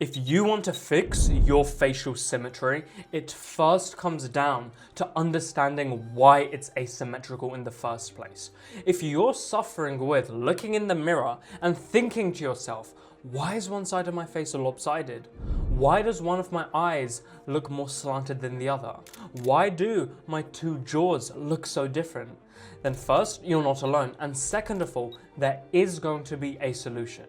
If you want to fix your facial symmetry, it first comes down to understanding why it's asymmetrical in the first place. If you're suffering with looking in the mirror and thinking to yourself, why is one side of my face lopsided? Why does one of my eyes look more slanted than the other? Why do my two jaws look so different? Then first, you're not alone. And second of all, there is going to be a solution.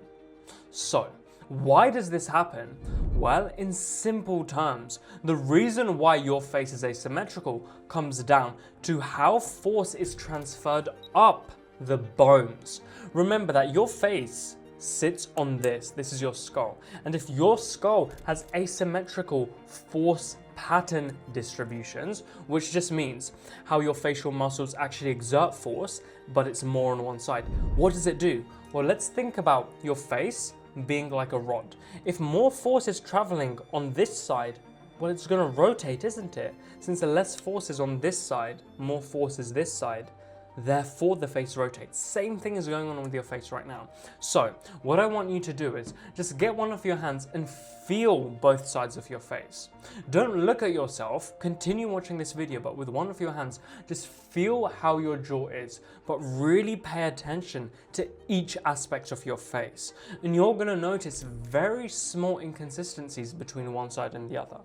So, why does this happen? Well, in simple terms, the reason why your face is asymmetrical comes down to how force is transferred up the bones. Remember that your face sits on this is your skull. And if your skull has asymmetrical force pattern distributions, which just means how your facial muscles actually exert force, but it's more on one side, what does it do? Well, let's think about your face being like a rod. If more force is traveling on this side, well, it's going to rotate, isn't it? Since the less force is on this side, more force is this side, therefore the face rotates. Same thing is going on with your face right now. So what I want you to do is just get one of your hands and feel both sides of your face. Don't look at yourself, continue watching this video, but with one of your hands, just feel how your jaw is, but really pay attention to each aspect of your face. And you're going to notice very small inconsistencies between one side and the other.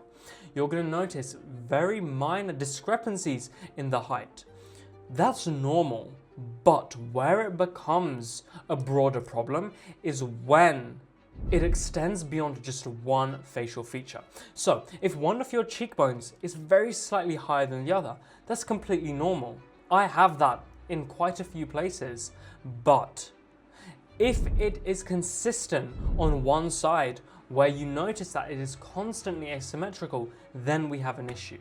You're going to notice very minor discrepancies in the height. That's normal, but where it becomes a broader problem is when it extends beyond just one facial feature. So, if one of your cheekbones is very slightly higher than the other, that's completely normal. I have that in quite a few places, but if it is consistent on one side where you notice that it is constantly asymmetrical, then we have an issue.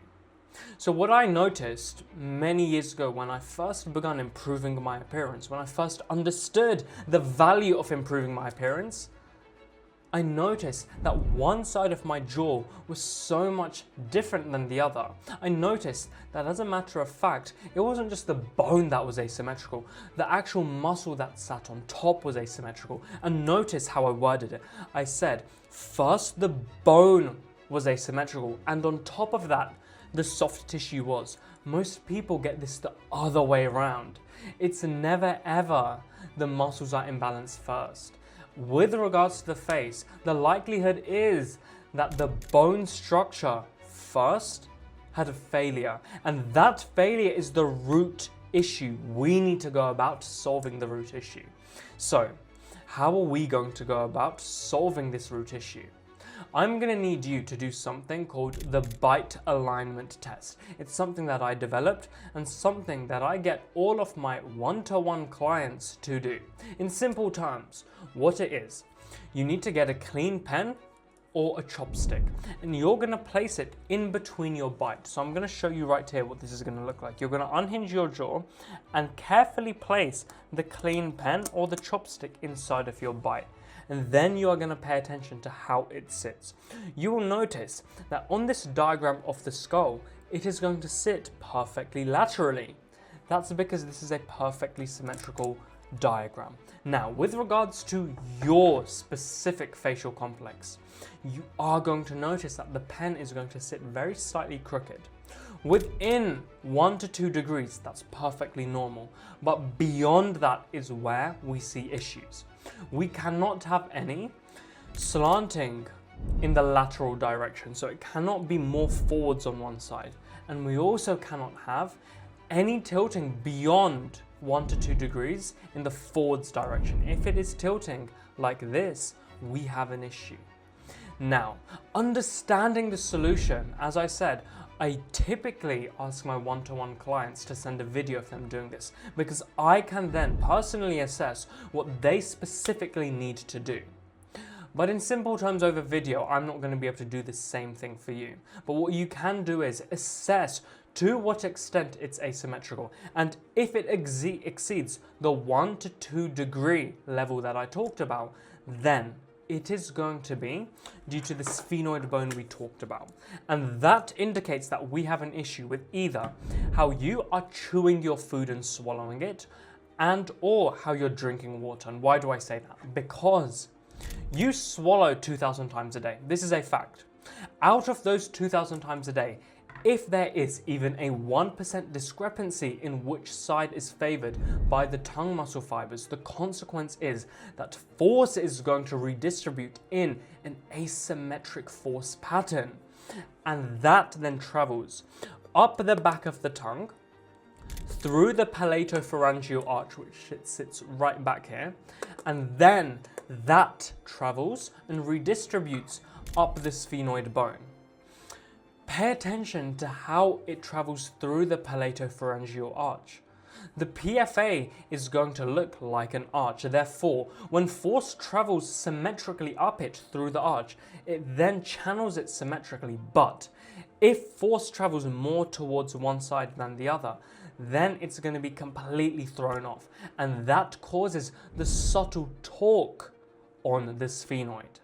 So what I noticed many years ago when I first began improving my appearance, when I first understood the value of improving my appearance, I noticed that one side of my jaw was so much different than the other. I noticed that as a matter of fact, it wasn't just the bone that was asymmetrical, the actual muscle that sat on top was asymmetrical. And notice how I worded it. I said, first the bone was asymmetrical, and on top of that, the soft tissue was. Most people get this the other way around. It's never ever the muscles are imbalanced first. With regards to the face, the likelihood is that the bone structure first had a failure, and that failure is the root issue. We need to go about solving the root issue. So, how are we going to go about solving this root issue? I'm going to need you to do something called the bite alignment test. It's something that I developed and something that I get all of my one-to-one clients to do. In simple terms, what it is, you need to get a clean pen or a chopstick, and you're going to place it in between your bite. So I'm going to show you right here what this is going to look like. You're going to unhinge your jaw and carefully place the clean pen or the chopstick inside of your bite. And then you are going to pay attention to how it sits. You will notice that on this diagram of the skull, it is going to sit perfectly laterally. That's because this is a perfectly symmetrical diagram. Now, with regards to your specific facial complex, you are going to notice that the pen is going to sit very slightly crooked. Within 1 to 2 degrees, that's perfectly normal. But beyond that is where we see issues. We cannot have any slanting in the lateral direction, so it cannot be more forwards on one side. And we also cannot have any tilting beyond 1 to 2 degrees in the forwards direction. If it is tilting like this, we have an issue. Now, understanding the solution, as I said, I typically ask my one-to-one clients to send a video of them doing this because I can then personally assess what they specifically need to do. But in simple terms over video, I'm not going to be able to do the same thing for you. But what you can do is assess to what extent it's asymmetrical, and if it exceeds the 1 to 2 degree level that I talked about, then it is going to be due to the sphenoid bone we talked about. And that indicates that we have an issue with either how you are chewing your food and swallowing it, and or how you're drinking water. And why do I say that? Because You swallow 2,000 times a day. This is a fact. Out of those 2,000 times a day, if there is even a 1% discrepancy in which side is favored by the tongue muscle fibers, the consequence is that force is going to redistribute in an asymmetric force pattern. And that then travels up the back of the tongue, through the palatopharyngeal arch, which it sits right back here, and then that travels and redistributes up the sphenoid bone. Pay attention to how it travels through the palatopharyngeal arch. The PFA is going to look like an arch. Therefore, when force travels symmetrically up it through the arch, it then channels it symmetrically. But if force travels more towards one side than the other, then it's going to be completely thrown off. And that causes the subtle torque on the sphenoid.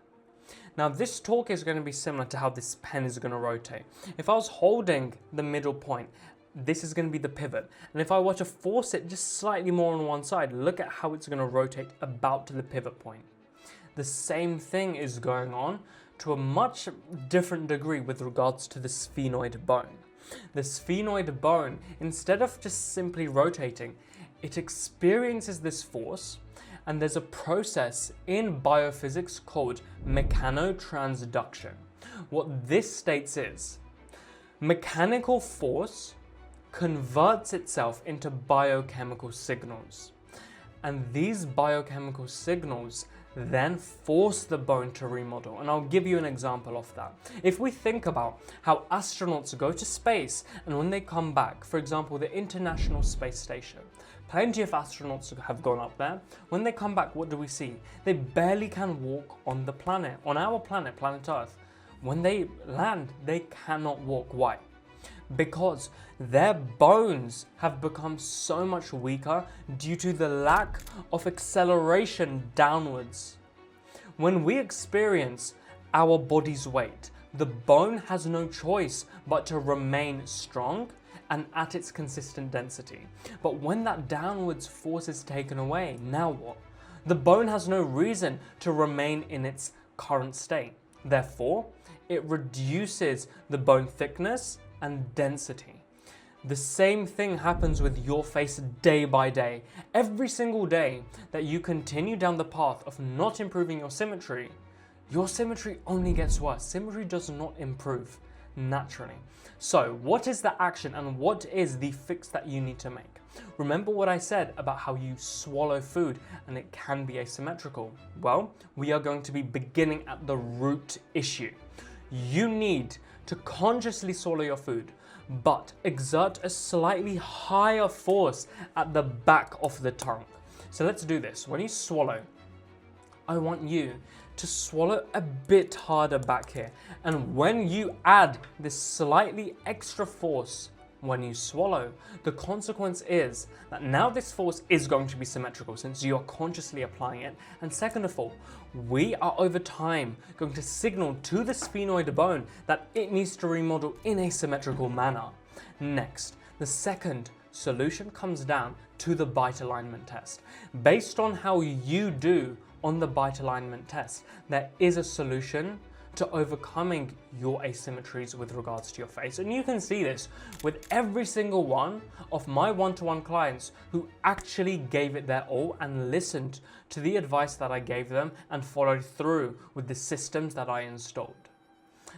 Now this torque is going to be similar to how this pen is going to rotate. If I was holding the middle point, this is going to be the pivot. And if I were to force it just slightly more on one side, look at how it's going to rotate about to the pivot point. The same thing is going on to a much different degree with regards to the sphenoid bone. The sphenoid bone, instead of just simply rotating, it experiences this force, and there's a process in biophysics called mechanotransduction. What this states is, mechanical force converts itself into biochemical signals. And these biochemical signals then force the bone to remodel. And I'll give you an example of that. If we think about how astronauts go to space and when they come back, for example, the International Space Station, plenty of astronauts have gone up there. When they come back, what do we see? They barely can walk on the planet, on our planet, planet Earth. When they land, they cannot walk. Why? Because their bones have become so much weaker due to the lack of acceleration downwards. When we experience our body's weight, the bone has no choice but to remain strong and at its consistent density. But when that downwards force is taken away, now what? The bone has no reason to remain in its current state. Therefore, it reduces the bone thickness and density. The same thing happens with your face day by day. Every single day that you continue down the path of not improving your symmetry only gets worse. Symmetry does not improve naturally. So what is the action and what is the fix that you need to make? Remember what I said about how you swallow food and it can be asymmetrical? Well, we are going to be beginning at the root issue. You need to consciously swallow your food, but exert a slightly higher force at the back of the tongue. So let's do this. When you swallow, I want you to swallow a bit harder back here. And when you add this slightly extra force when you swallow, the consequence is that now this force is going to be symmetrical since you're consciously applying it. And second of all, we are over time going to signal to the sphenoid bone that it needs to remodel in a symmetrical manner. Next, the second solution comes down to the bite alignment test. Based on how you do on the bite alignment test, there is a solution to overcoming your asymmetries with regards to your face. And you can see this with every single one of my one-to-one clients who actually gave it their all and listened to the advice that I gave them and followed through with the systems that I installed.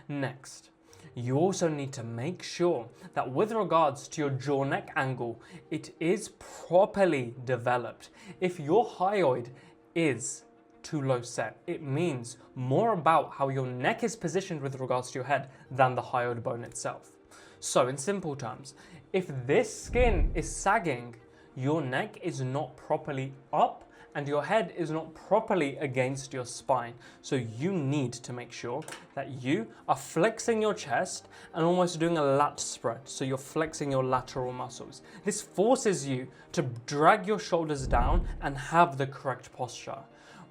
Next, you also need to make sure that with regards to your jaw-neck angle, it is properly developed. If your hyoid is too low set, it means more about how your neck is positioned with regards to your head than the hyoid bone itself. So in simple terms, if this skin is sagging, your neck is not properly up and your head is not properly against your spine. So you need to make sure that you are flexing your chest and almost doing a lat spread. So you're flexing your lateral muscles. This forces you to drag your shoulders down and have the correct posture.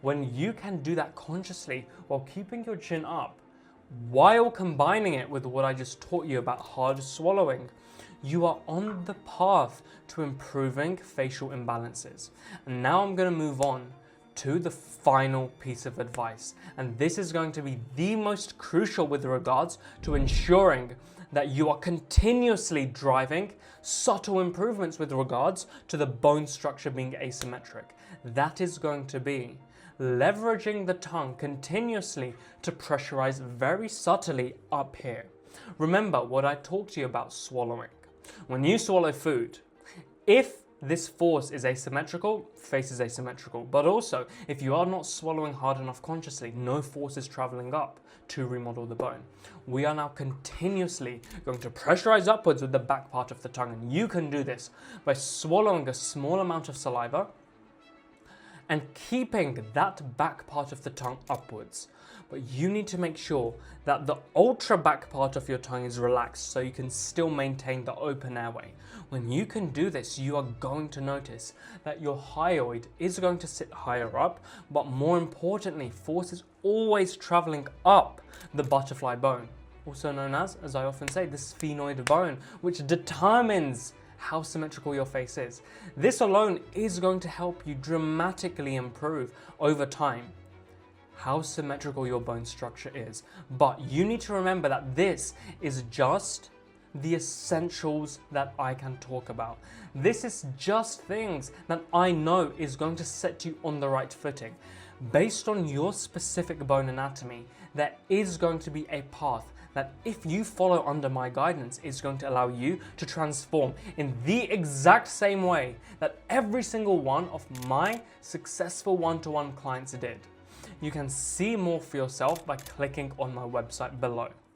When you can do that consciously while keeping your chin up, while combining it with what I just taught you about hard swallowing, you are on the path to improving facial imbalances. And now I'm going to move on to the final piece of advice. And this is going to be the most crucial with regards to ensuring that you are continuously driving subtle improvements with regards to the bone structure being asymmetric. That is going to be leveraging the tongue continuously to pressurize very subtly up here. Remember what I talked to you about swallowing. When you swallow food, if this force is asymmetrical, face is asymmetrical. But also, if you are not swallowing hard enough consciously, no force is traveling up to remodel the bone. We are now continuously going to pressurize upwards with the back part of the tongue. And you can do this by swallowing a small amount of saliva and keeping that back part of the tongue upwards. But you need to make sure that the ultra back part of your tongue is relaxed so you can still maintain the open airway. When you can do this, you are going to notice that your hyoid is going to sit higher up, but more importantly, force is always traveling up the butterfly bone, also known as I often say, the sphenoid bone, which determines how symmetrical your face is. This alone is going to help you dramatically improve over time how symmetrical your bone structure is. But you need to remember that this is just the essentials that I can talk about. This is just things that I know is going to set you on the right footing. Based on your specific bone anatomy, there is going to be a path that if you follow under my guidance is going to allow you to transform in the exact same way that every single one of my successful one-to-one clients did. You can see more for yourself by clicking on my website below.